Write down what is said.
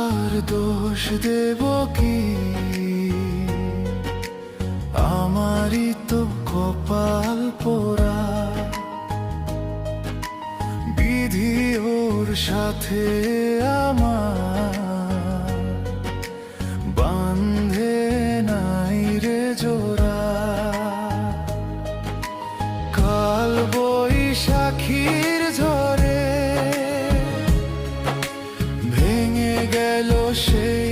আর দোষ দেব কি, আমারই তো কপাল পোড়া। বিধি ওর সাথে আমার বান্ধে নাই রে জোড়া। কাল বৈশাখীর ঝড়ে ভেঙে গেল সেই